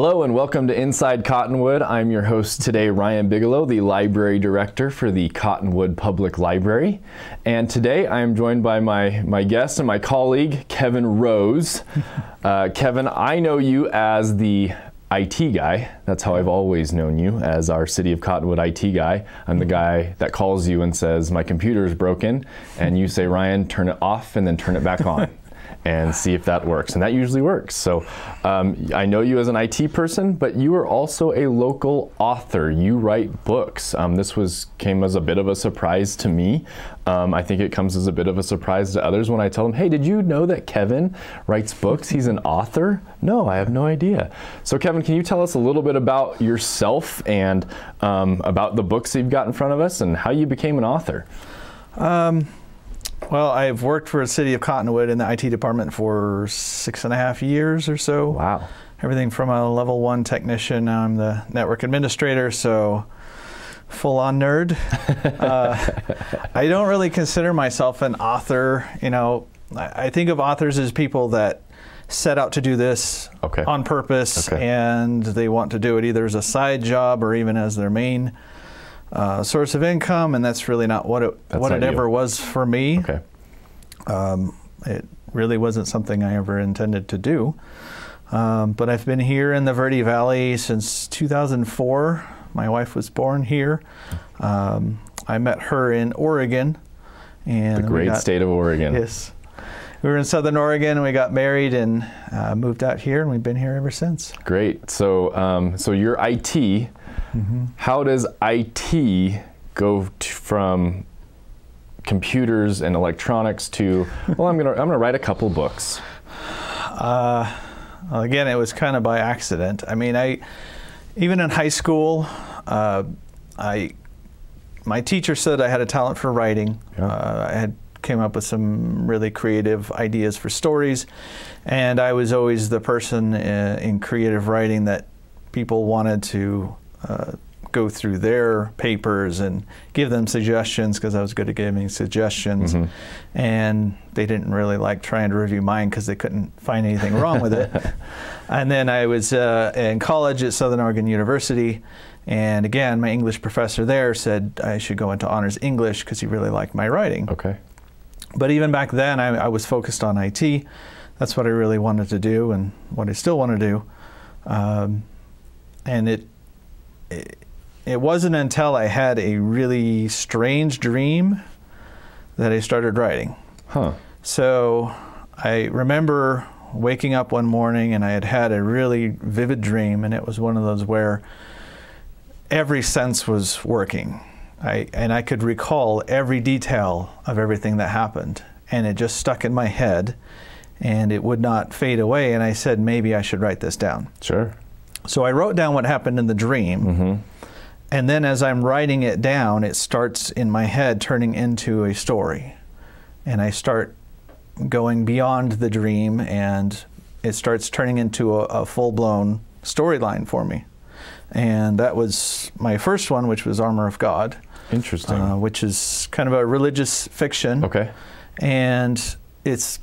Hello and welcome to Inside Cottonwood. I'm your host today, Ryan Bigelow, the Library Director for the Cottonwood Public Library. And today I am joined by my guest and my colleague, Kevin Rose. Kevin, I know you as the IT guy. That's how I've always known you, as our City of Cottonwood IT guy. I'm the guy that calls you and says, my computer is broken, and you say, Ryan, turn it off and then turn it back on. And see if that works, and that usually works. So I know you as an IT person, but you are also a local author. You write books. This came as a bit of a surprise to me. I think it comes as a bit of a surprise to others when I tell them, hey, did you know that Kevin writes books? He's an author? No, I have no idea. So Kevin, can you tell us a little bit about yourself and about the books that you've got in front of us and how you became an author? Well, I've worked for the City of Cottonwood in the IT department for 6.5 years or so. Wow. Everything from a level 1 technician, now I'm the network administrator, so full-on nerd. I don't really consider myself an author. You know, I think of authors as people that set out to do this on purpose, and they want to do it either as a side job or even as their main source of income, and that's really not what it ever was for me. It really wasn't something I ever intended to do. But I've been here in the Verde Valley since 2004. My wife was born here. I met her in Oregon. And the great state of Oregon. Yes. We were in Southern Oregon, and we got married and moved out here, and we've been here ever since. Great. So, so you're IT. How does IT go from computers and electronics to, well, I'm gonna write a couple books? Well, again, it was kind of by accident. I mean, even in high school, my teacher said I had a talent for writing. I came up with some really creative ideas for stories, and I was always the person in creative writing that people wanted to go through their papers and give them suggestions, because I was good at giving suggestions. And they didn't really like trying to review mine because they couldn't find anything wrong with it. And then I was in college at Southern Oregon University, and again, my English professor there said I should go into honors English because he really liked my writing. But even back then, I was focused on IT. That's what I really wanted to do and what I still want to do. And it wasn't until I had a really strange dream that I started writing. So I remember waking up one morning, and I had a really vivid dream, and it was one of those where every sense was working. And I could recall every detail of everything that happened, and it just stuck in my head, and it would not fade away, and I said, maybe I should write this down. So I wrote down what happened in the dream, and then as I'm writing it down, it starts in my head turning into a story. And I start going beyond the dream, and it starts turning into a full-blown storyline for me. And that was my first one, which was Armor of God. Interesting. Which is kind of a religious fiction. And it's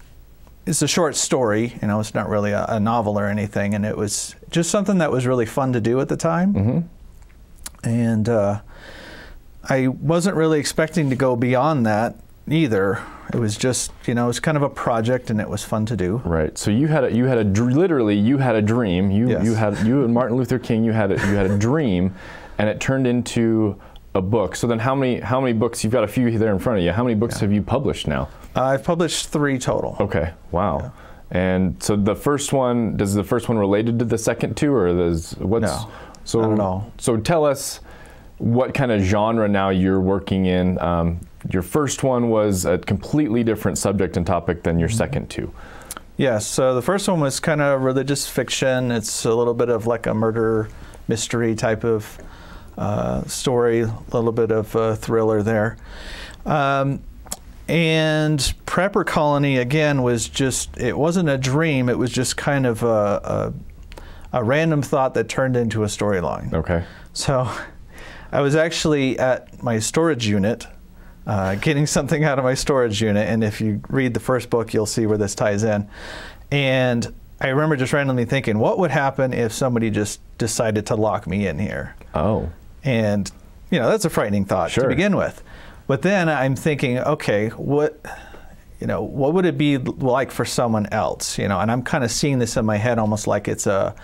a short story, you know, it's not really a novel or anything, and it was just something that was really fun to do at the time. And I wasn't really expecting to go beyond that either. It was just, you know, it was kind of a project, and it was fun to do. So literally you had a dream. You and Martin Luther King, you had a dream, and it turned into a book. So then how many books? You've got a few there in front of you. How many books have you published now? I've published 3 total. Wow. And so the first one, does the first one related to the second 2, or No, not at all. So tell us what kind of genre now you're working in. Your first one was a completely different subject and topic than your second 2. Yes, so the first one was kind of religious fiction. It's a little bit of like a murder mystery type of story, a little bit of thriller there. And Prepper Colony, again, was just, it wasn't a dream, it was just kind of a random thought that turned into a storyline. So I was actually at my storage unit, getting something out of my storage unit, and if you read the first book, you'll see where this ties in. And I remember just randomly thinking, what would happen if somebody just decided to lock me in here? Oh. And, you know, that's a frightening thought to begin with. But then I'm thinking, okay, what would it be like for someone else? You know, and I'm kind of seeing this in my head almost like it's a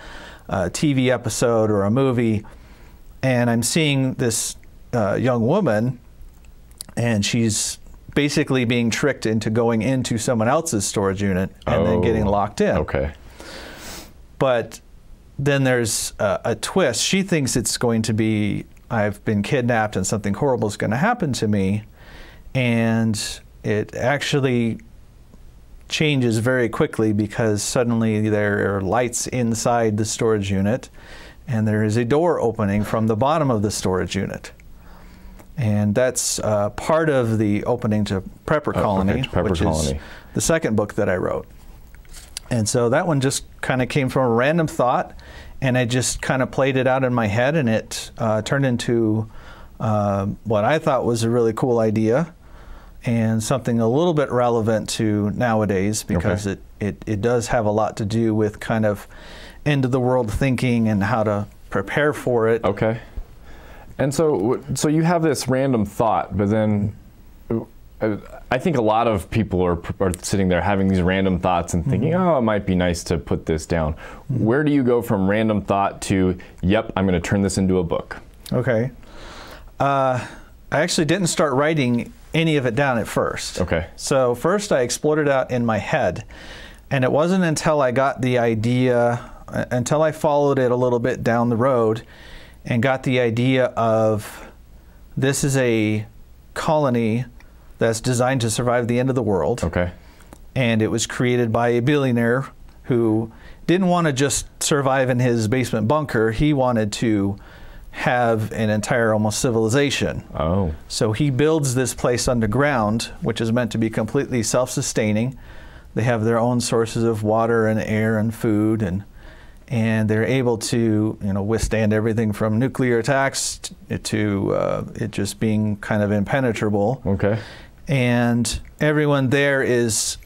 TV episode or a movie. And I'm seeing this young woman, and she's basically being tricked into going into someone else's storage unit and then getting locked in. Okay. But then there's a twist. She thinks it's going to be, I've been kidnapped and something horrible is going to happen to me. And it actually changes very quickly because suddenly there are lights inside the storage unit and there is a door opening from the bottom of the storage unit. And that's part of the opening to Prepper Colony, which is the second book that I wrote. And so that one just kind of came from a random thought, and I just kind of played it out in my head, and it turned into what I thought was a really cool idea and something a little bit relevant to nowadays, because it does have a lot to do with kind of end of the world thinking and how to prepare for it. Okay. And so you have this random thought, but then I think a lot of people are sitting there having these random thoughts and thinking, oh, it might be nice to put this down. Where do you go from random thought to, yep, I'm going to turn this into a book? Okay. I actually didn't start writing any of it down at first. Okay. So first I explored it out in my head, and it wasn't until I got the idea, until I followed it a little bit down the road and got the idea of this is a colony that's designed to survive the end of the world. Okay. And it was created by a billionaire who didn't want to just survive in his basement bunker. He wanted to have an entire almost civilization. Oh. So he builds this place underground, which is meant to be completely self-sustaining. They have their own sources of water and air and food, and they're able to, you know, withstand everything from nuclear attacks to it just being kind of impenetrable. Okay. And everyone there is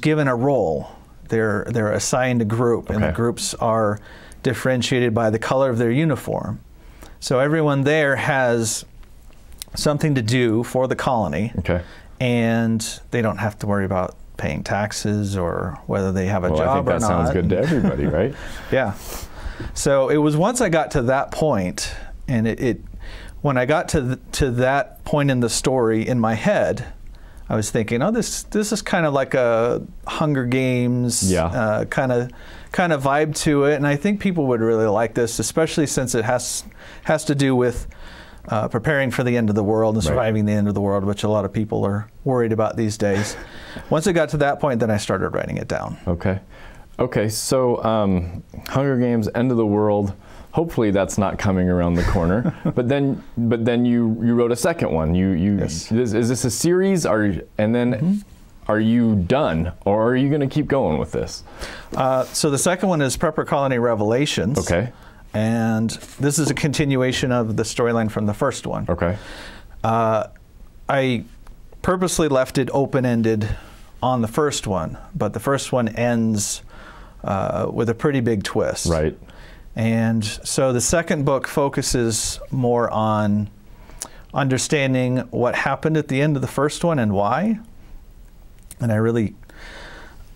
given a role. They're assigned a group, and the groups are differentiated by the color of their uniform. So everyone there has something to do for the colony, and they don't have to worry about paying taxes or whether they have a job or not. I think that sounds good to everybody, right? Yeah. So it was once I got to that point, and when I got to that point in the story in my head, I was thinking, oh, this is kind of like a Hunger Games kind of vibe to it, and I think people would really like this, especially since it has to do with preparing for the end of the world and surviving the end of the world, which a lot of people are worried about these days. Once it got to that point, then I started writing it down. Okay. Okay, so Hunger Games, end of the world. Hopefully that's not coming around the corner. but then you wrote a second one. Is this a series? Are you done, or are you going to keep going with this? So the second one is Prepper Colony Revelations. Okay. And this is a continuation of the storyline from the first one. Okay. I purposely left it open-ended on the first one, but the first one ends with a pretty big twist. Right. And so the second book focuses more on understanding what happened at the end of the first one and why. And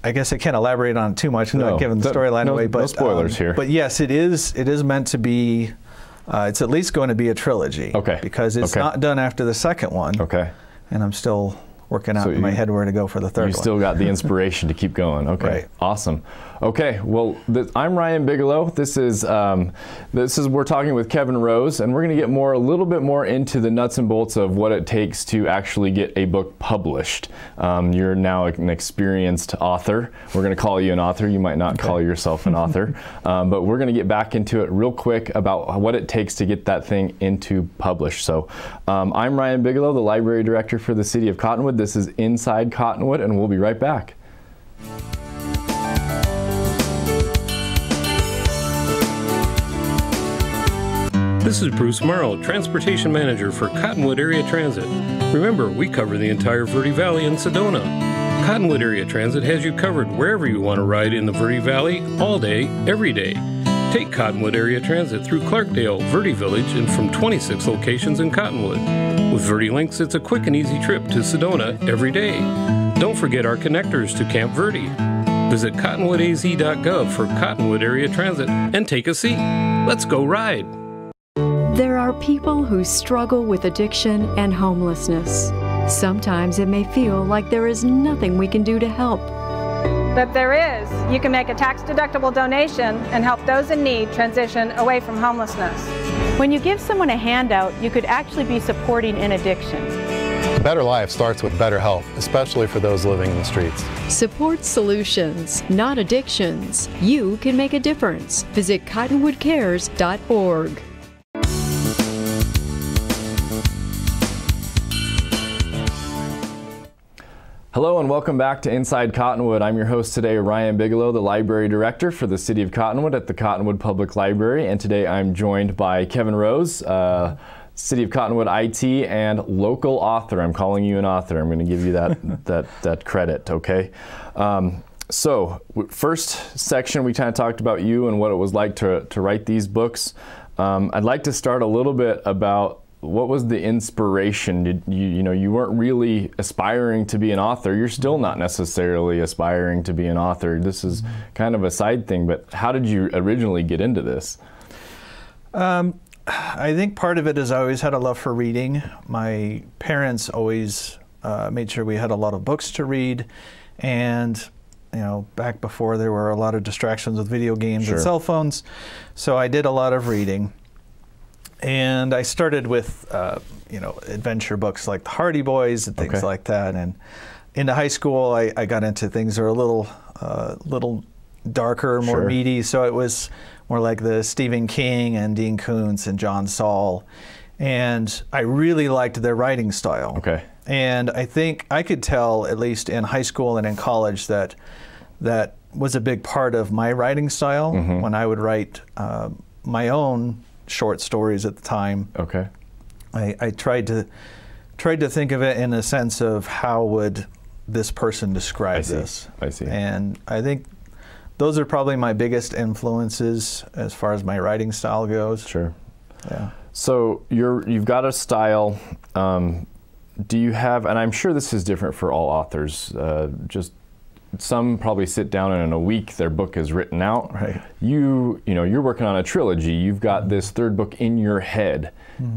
I guess I can't elaborate on it too much without giving the storyline away. But, no spoilers here. But yes, it is meant to be, it's at least going to be a trilogy. Okay. Because it's not done after the second one. Okay. And I'm still working out in my head where to go for the third one. You still got the inspiration to keep going. Okay. Right. Awesome. Okay. Well, I'm Ryan Bigelow. This is we're talking with Kevin Rose, and we're going to get a little bit more into the nuts and bolts of what it takes to actually get a book published. You're now an experienced author. We're going to call you an author. You might not call yourself an author, but we're going to get back into it real quick about what it takes to get that thing into published. So I'm Ryan Bigelow, the library director for the city of Cottonwood. This is Inside Cottonwood, and we'll be right back. This is Bruce Morrow, Transportation Manager for Cottonwood Area Transit. Remember, we cover the entire Verde Valley and Sedona. Cottonwood Area Transit has you covered wherever you want to ride in the Verde Valley, all day, every day. Take Cottonwood Area Transit through Clarkdale, Verde Village, and from 26 locations in Cottonwood. With Verde Links, it's a quick and easy trip to Sedona every day. Don't forget our connectors to Camp Verde. Visit cottonwoodaz.gov for Cottonwood Area Transit and take a seat. Let's go ride. There are people who struggle with addiction and homelessness. Sometimes it may feel like there is nothing we can do to help. But there is. You can make a tax-deductible donation and help those in need transition away from homelessness. When you give someone a handout, you could actually be supporting an addiction. A better life starts with better health, especially for those living in the streets. Support solutions, not addictions. You can make a difference. Visit cottonwoodcares.org. Hello and welcome back to Inside Cottonwood. I'm your host today, Ryan Bigelow, the Library Director for the City of Cottonwood at the Cottonwood Public Library. And today I'm joined by Kevin Rose, City of Cottonwood IT and local author. I'm calling you an author. I'm going to give you that credit, okay? So first section, we kind of talked about you and what it was like to write these books. I'd like to start a little bit about what was the inspiration? You weren't really aspiring to be an author. You're still not necessarily aspiring to be an author. This is kind of a side thing, but how did you originally get into this? I think part of it is I always had a love for reading. My parents always made sure we had a lot of books to read, and back before there were a lot of distractions with video games and cell phones, so I did a lot of reading. And I started with, adventure books like the Hardy Boys and things like that. And into high school, I got into things that are a little darker, more meaty. So it was more like the Stephen King and Dean Koontz and John Saul. And I really liked their writing style. Okay. And I think I could tell, at least in high school and in college, that was a big part of my writing style. When I would write my own short stories at the time. Okay. I tried to think of it in a sense of how would this person describe this. I see. And I think those are probably my biggest influences as far as my writing style goes. Sure. Yeah. So you've got a style. Do you have, and I'm sure this is different for all authors, just some probably sit down and in a week their book is written out. Right. You're working on a trilogy. You've got this third book in your head.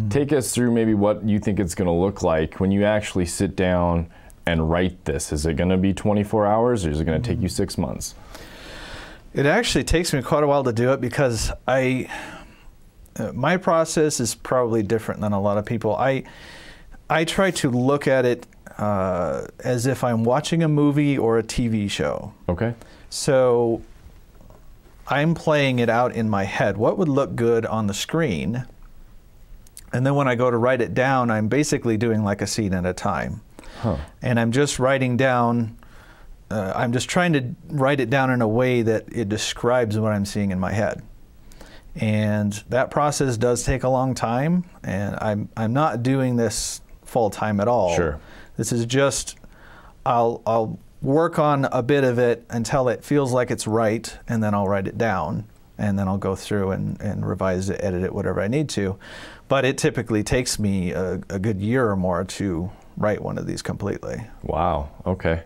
Take us through maybe what you think it's going to look like when you actually sit down and write this. Is it going to be 24 hours or is it going to take you 6 months? It actually takes me quite a while to do it because my process is probably different than a lot of people. I try to look at it as if I'm watching a movie or a TV show. Okay. So I'm playing it out in my head. What would look good on the screen? And then when I go to write it down, I'm basically doing like a scene at a time. And I'm just writing down, I'm just trying to write it down in a way that it describes what I'm seeing in my head. And that process does take a long time, and I'm not doing this full time at all. Sure. This is just, I'll work on a bit of it until it feels like it's right, and then I'll write it down, and then I'll go through and revise it, edit it, whatever I need to. But it typically takes me a good year or more to write one of these completely. Wow, okay.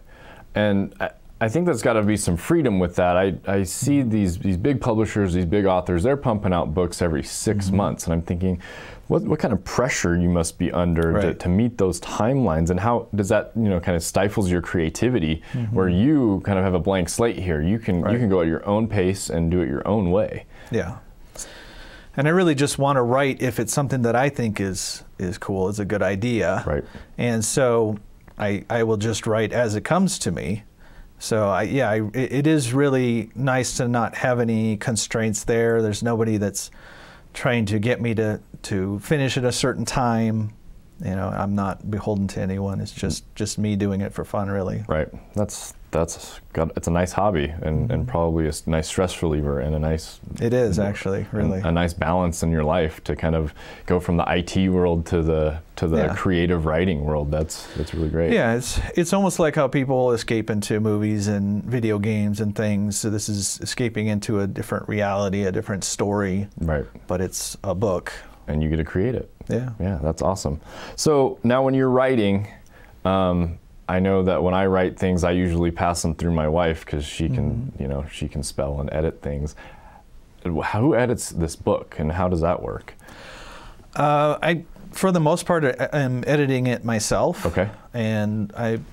And I think there's got to be some freedom with that. I see these big publishers, these big authors, they're pumping out books every 6 months, and I'm thinking, what kind of pressure you must be under to meet those timelines, and how does that kind of stifles your creativity, where you kind of have a blank slate here. You can go at your own pace and do it your own way. Yeah. And I really just want to write if it's something that I think is cool, is a good idea. Right. And so I will just write as it comes to me. So it is really nice to not have any constraints there. There's nobody that's trying to get me to finish at a certain time. I'm not beholden to anyone. It's just me doing it for fun, really. Right. That's it's a nice hobby and probably a nice stress reliever and a nice. It is actually really a nice balance in your life to kind of go from the IT world to the creative writing world. That's really great. Yeah, it's almost like how people escape into movies and video games and things. So this is escaping into a different reality, a different story. Right. But it's a book. And you get to create it. Yeah. Yeah, that's awesome. So now when you're writing, I know that when I write things, I usually pass them through my wife because she can, she can spell and edit things. Who edits this book, and how does that work? For the most part, I'm editing it myself. Okay. And I'm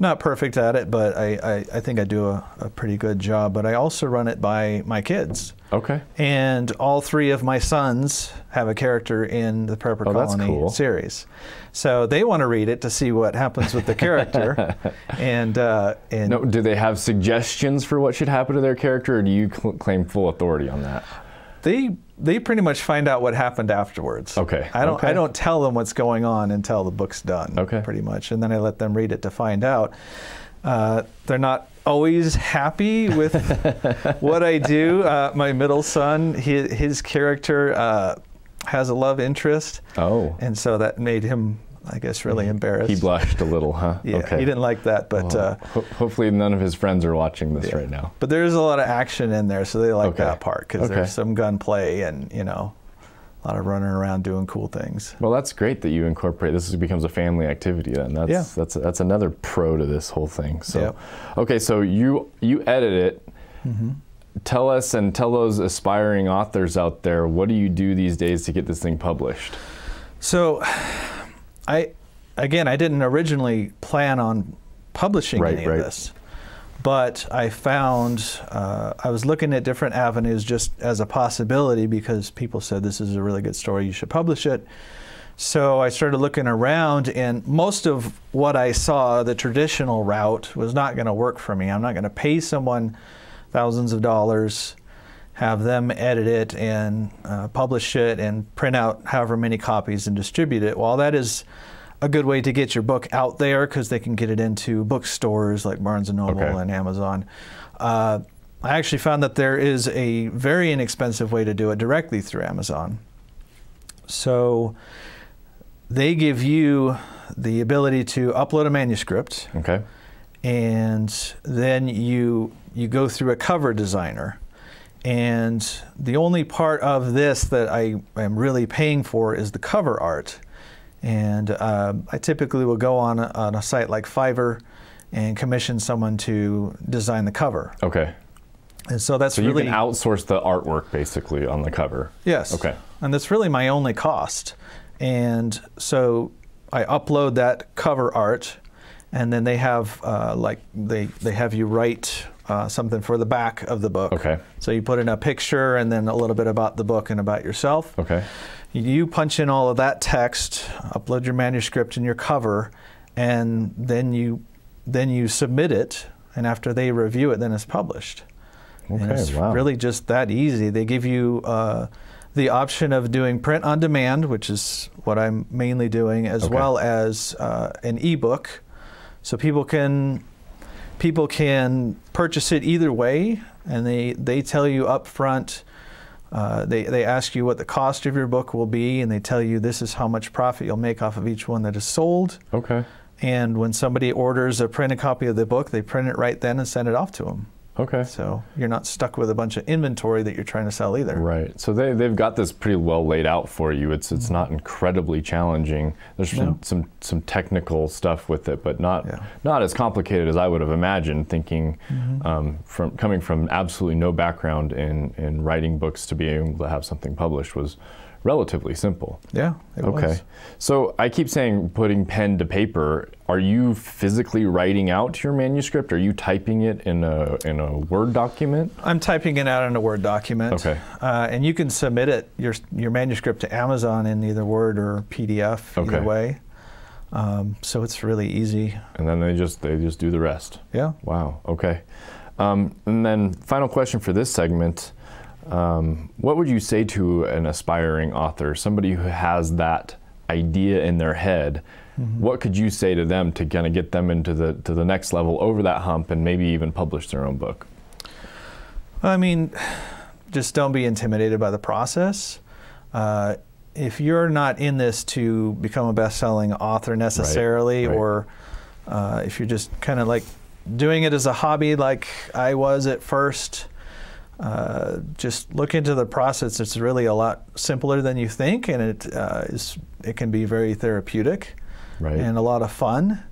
not perfect at it, but I think I do a pretty good job. But I also run it by my kids. Okay. And all three of my sons have a character in the Prepper Colony series. So they want to read it to see what happens with the character. and no, do they have suggestions for what should happen to their character, or do you claim full authority on that? They pretty much find out what happened afterwards. Okay. I don't tell them what's going on until the book's done. Okay. Pretty much, and then I let them read it to find out. They're not always happy with what I do. My middle son, his character has a love interest. Oh. And so that made him, I guess, really embarrassed. He blushed a little, huh? Yeah, okay. He didn't like that, but hopefully none of his friends are watching this right now. But there's a lot of action in there, so they like that part because there's some gunplay and a lot of running around doing cool things. Well, that's great that you incorporate. This becomes a family activity then. That's another pro to this whole thing. So, okay, so you edit it. Mm-hmm. Tell us and tell those aspiring authors out there, what do you do these days to get this thing published? So, I didn't originally plan on publishing any of this. But I found, I was looking at different avenues just as a possibility because people said this is a really good story, you should publish it. So I started looking around, and most of what I saw, the traditional route, was not going to work for me. I'm not going to pay someone thousands of dollars, have them edit it and publish it and print out however many copies and distribute it. While that is a good way to get your book out there because they can get it into bookstores like Barnes & Noble and Amazon. I actually found that there is a very inexpensive way to do it directly through Amazon. So they give you the ability to upload a manuscript. Okay. And then you go through a cover designer. And the only part of this that I am really paying for is the cover art. And I typically will go on a site like Fiverr and commission someone to design the cover. Okay. And so that's really... So you can outsource the artwork basically on the cover? Yes. Okay. And that's really my only cost. And so I upload that cover art, and then they have they have you write something for the back of the book. Okay. So you put in a picture and then a little bit about the book and about yourself. Okay. You punch in all of that text, upload your manuscript and your cover, and then you submit it, and after they review it, then it's published. Okay, and it's really just that easy. They give you the option of doing print on demand, which is what I'm mainly doing, as well as an ebook. So people can purchase it either way, and they tell you up front. They ask you what the cost of your book will be, and they tell you this is how much profit you'll make off of each one that is sold. Okay. And when somebody orders a printed copy of the book, they print it right then and send it off to them. Okay. So you're not stuck with a bunch of inventory that you're trying to sell either. Right. So they've got this pretty well laid out for you. It's not incredibly challenging. There's some technical stuff with it, but not as complicated as I would have imagined. Thinking coming from absolutely no background in writing books to be able to have something published was relatively simple. Yeah, it was. So I keep saying putting pen to paper. Are you physically writing out your manuscript? Are you typing it in a Word document? I'm typing it out in a Word document. Okay. And you can submit it your manuscript to Amazon in either Word or PDF, either way. So it's really easy. And then they just do the rest. Yeah. Wow. Okay. And then final question for this segment. What would you say to an aspiring author, somebody who has that idea in their head, what could you say to them to kind of get them into the next level, over that hump, and maybe even publish their own book? I mean, just don't be intimidated by the process. If you're not in this to become a best-selling author necessarily, or if you're just kind of like doing it as a hobby like I was at first, just look into the process. It's really a lot simpler than you think, and it can be very therapeutic and a lot of fun.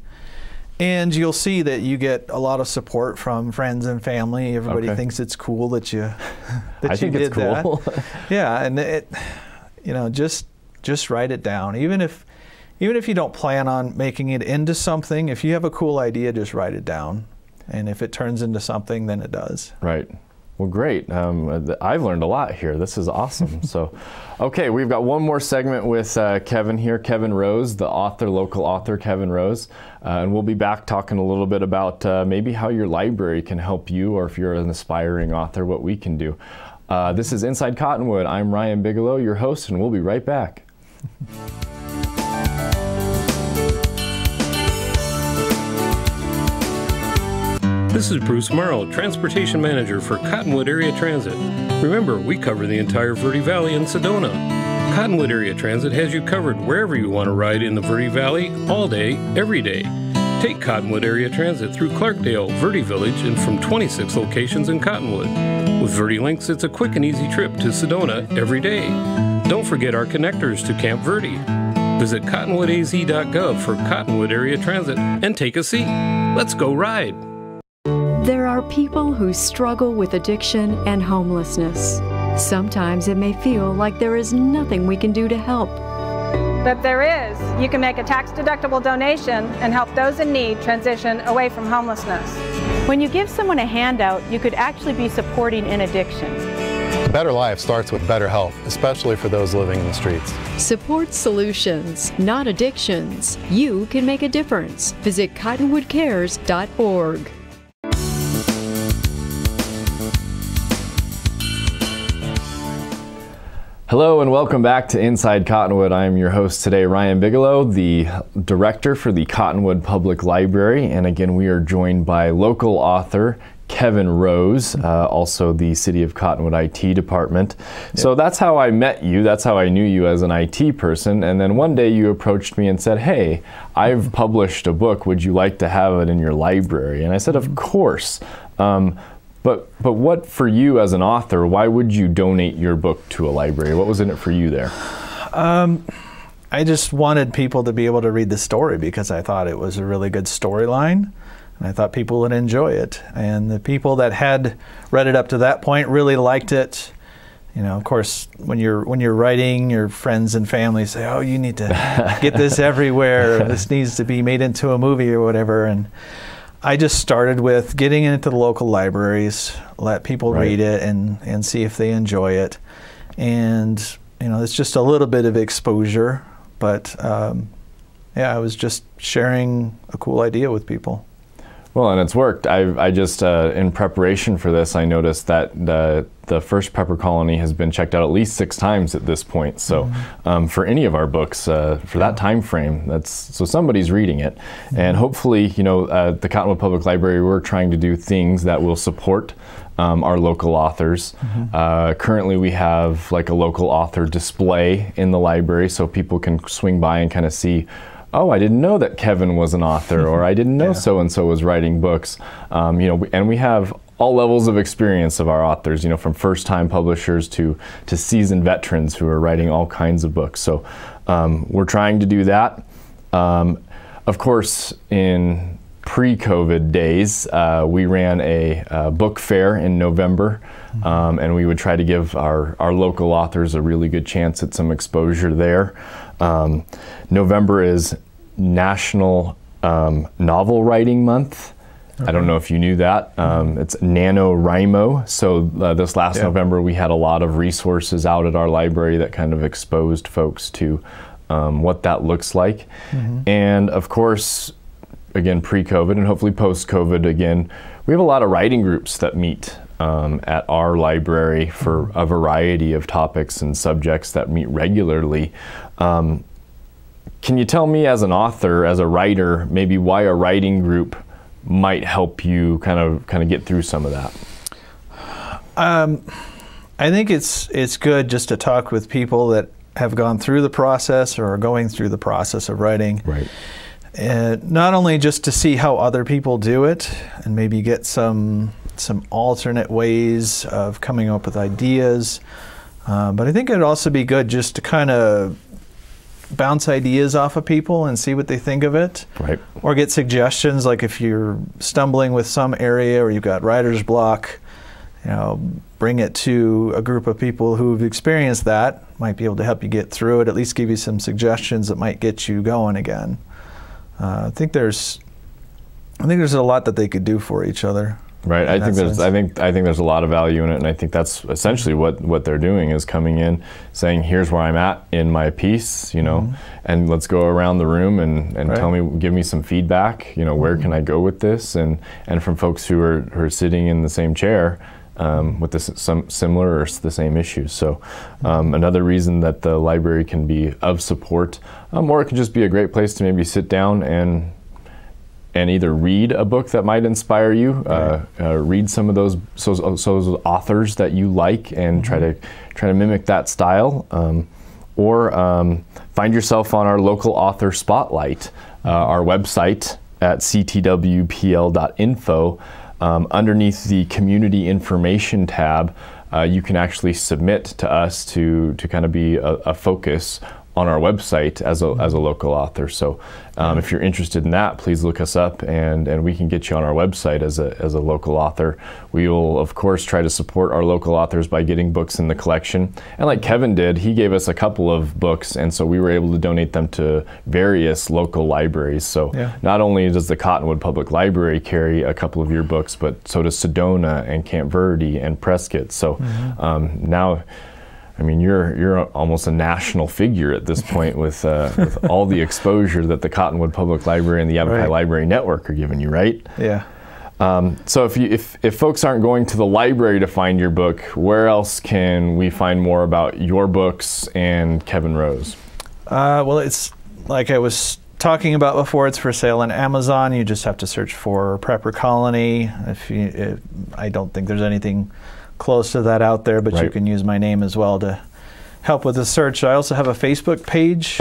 And you'll see that you get a lot of support from friends and family. Everybody thinks it's cool that you I think it's cool. that. Yeah, and you know, just write it down. Even if you don't plan on making it into something, if you have a cool idea, just write it down. And if it turns into something, then it does. Right. Well, great. I've learned a lot here. This is awesome. So, okay, we've got one more segment with Kevin here, Kevin Rose, the author, local author, Kevin Rose. And we'll be back talking a little bit about maybe how your library can help you, or if you're an aspiring author, what we can do. This is Inside Cottonwood. I'm Ryan Bigelow, your host, and we'll be right back. This is Bruce Morrow, Transportation Manager for Cottonwood Area Transit. Remember, we cover the entire Verde Valley and Sedona. Cottonwood Area Transit has you covered wherever you want to ride in the Verde Valley, all day, every day. Take Cottonwood Area Transit through Clarkdale, Verde Village, and from 26 locations in Cottonwood. With Verde Links, it's a quick and easy trip to Sedona every day. Don't forget our connectors to Camp Verde. Visit cottonwoodaz.gov for Cottonwood Area Transit and take a seat. Let's go ride. There are people who struggle with addiction and homelessness. Sometimes it may feel like there is nothing we can do to help. But there is. You can make a tax-deductible donation and help those in need transition away from homelessness. When you give someone a handout, you could actually be supporting an addiction. A better life starts with better health, especially for those living in the streets. Support solutions, not addictions. You can make a difference. Visit cottonwoodcares.org. Hello and welcome back to Inside Cottonwood. I am your host today, Ryan Bigelow, the director for the Cottonwood Public Library. And again, we are joined by local author Kevin Rose, also the City of Cottonwood IT department. Yep. So that's how I met you. That's how I knew you as an IT person. And then one day you approached me and said, hey, I've published a book. Would you like to have it in your library? And I said, of course. But what for you as an author, why would you donate your book to a library? What was in it for you there? I just wanted people to be able to read the story because I thought it was a really good storyline, and I thought people would enjoy it. And the people that had read it up to that point really liked it. You know, of course, when you're writing, your friends and family say, "Oh, you need to get this everywhere. This needs to be made into a movie or whatever." And I just started with getting into the local libraries, let people read it and see if they enjoy it. And, you know, it's just a little bit of exposure, but yeah, I was just sharing a cool idea with people. Well, and it's worked. I just, in preparation for this, I noticed that the first Pepper Colony has been checked out at least 6 times at this point. So for any of our books, for that time frame, so somebody's reading it. And hopefully, you know, the Cottonwood Public Library, we're trying to do things that will support our local authors. Currently we have like a local author display in the library so people can swing by and kind of see, oh, I didn't know that Kevin was an author, or I didn't know so-and-so was writing books. You know, and we have all levels of experience of our authors, you know, from first-time publishers to seasoned veterans who are writing all kinds of books. So we're trying to do that. Of course, in pre-COVID days, we ran a book fair in November, and we would try to give our local authors a really good chance at some exposure there. November is National Novel Writing Month. I don't know if you knew that. It's NaNoWriMo. So this last November we had a lot of resources out at our library that kind of exposed folks to what that looks like. And of course, again, pre-COVID and hopefully post-COVID again, we have a lot of writing groups that meet at our library for a variety of topics and subjects that meet regularly. Can you tell me, as an author, as a writer, maybe why a writing group might help you kind of get through some of that? I think it's good just to talk with people that have gone through the process or are going through the process of writing. Right. Not only just to see how other people do it and maybe get some alternate ways of coming up with ideas, but I think it'd also be good just to kind of bounce ideas off of people and see what they think of it. Right. Or get suggestions, like if you're stumbling with some area or you've got writer's block, you know, bring it to a group of people who've experienced that, might be able to help you get through it, at least give you some suggestions that might get you going again. I think there's a lot that they could do for each other. Right. I think there's a lot of value in it, and I think that's essentially what they're doing, is coming in, saying, here's where I'm at in my piece, you know, and let's go around the room and right. Give me some feedback, you know, where can I go with this, and from folks who are sitting in the same chair with some similar or the same issues. So another reason that the library can be of support, or it can just be a great place to maybe sit down and either read a book that might inspire you, read some of those authors that you like, and try to mimic that style, or find yourself on our local author spotlight, our website at ctwpl.info. Underneath the community information tab, you can actually submit to us to kind of be a focus on our website as a local author. So if you're interested in that, please look us up, and we can get you on our website as a local author. We will, of course, try to support our local authors by getting books in the collection. And like Kevin did, he gave us a couple of books, and so we were able to donate them to various local libraries. So not only does the Cottonwood Public Library carry a couple of your books, but so does Sedona and Camp Verde and Prescott. So now, I mean, you're almost a national figure at this point with all the exposure that the Cottonwood Public Library and the Yavapai Library Network are giving you, right? Yeah. So if folks aren't going to the library to find your book, where else can we find more about your books and Kevin Rose? Well, it's like I was talking about before, it's for sale on Amazon. You just have to search for Prepper Colony. I don't think there's anything close to that out there, but you can use my name as well to help with the search. I also have a Facebook page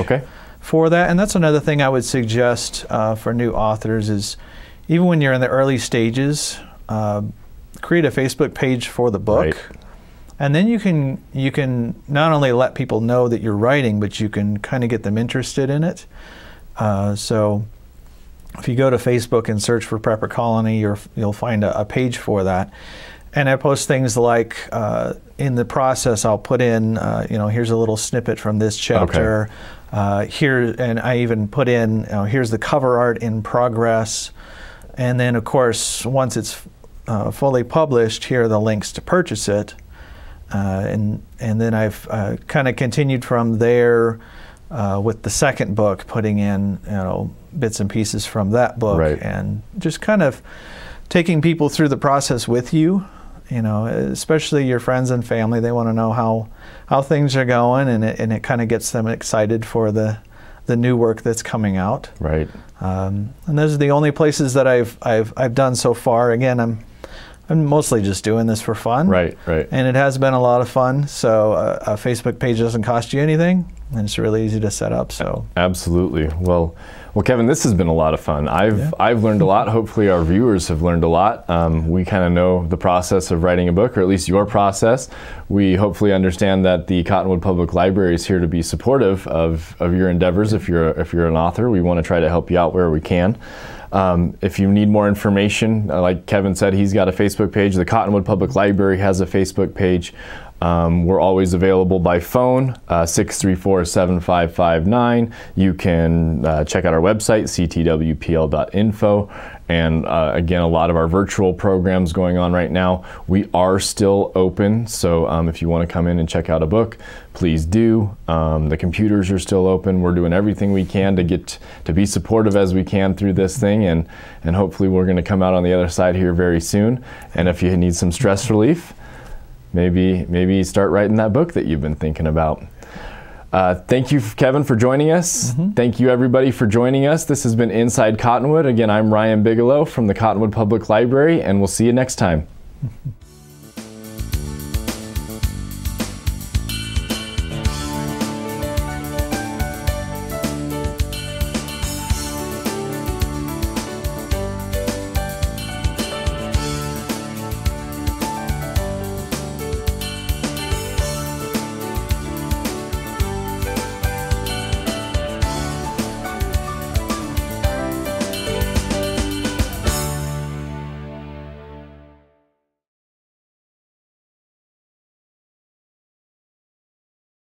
for that, and that's another thing I would suggest for new authors is, even when you're in the early stages, create a Facebook page for the book, and then you can not only let people know that you're writing, but you can kind of get them interested in it. So if you go to Facebook and search for Prepper Colony, you'll find a page for that. And I post things like, in the process, I'll put in, you know, here's a little snippet from this chapter. Here, and I even put in, you know, here's the cover art in progress. And then, of course, once it's fully published, here are the links to purchase it. And then I've kind of continued from there with the second book, putting in, you know, bits and pieces from that book, and just kind of taking people through the process with you. You know, especially your friends and family, they want to know how things are going, and it kind of gets them excited for the new work that's coming out. Right. And those are the only places that I've done so far. Again, I'm mostly just doing this for fun. Right. And it has been a lot of fun. So a Facebook page doesn't cost you anything, and it's really easy to set up. So absolutely. Well, Kevin, this has been a lot of fun. I've learned a lot. Hopefully our viewers have learned a lot. We kind of know the process of writing a book, or at least your process. We hopefully understand that the Cottonwood Public Library is here to be supportive of your endeavors. If you're an author, we want to try to help you out where we can. If you need more information, like Kevin said, he's got a Facebook page. The Cottonwood Public Library has a Facebook page. We're always available by phone, 634-7559. You can check out our website, ctwpl.info. And again, a lot of our virtual programs going on right now. We are still open, so if you want to come in and check out a book, please do. The computers are still open. We're doing everything we can to be supportive as we can through this thing, and hopefully we're going to come out on the other side here very soon. And if you need some stress relief, maybe start writing that book that you've been thinking about. Thank you, Kevin, for joining us. Thank you, everybody, for joining us. This has been Inside Cottonwood. Again, I'm Ryan Bigelow from the Cottonwood Public Library, and we'll see you next time.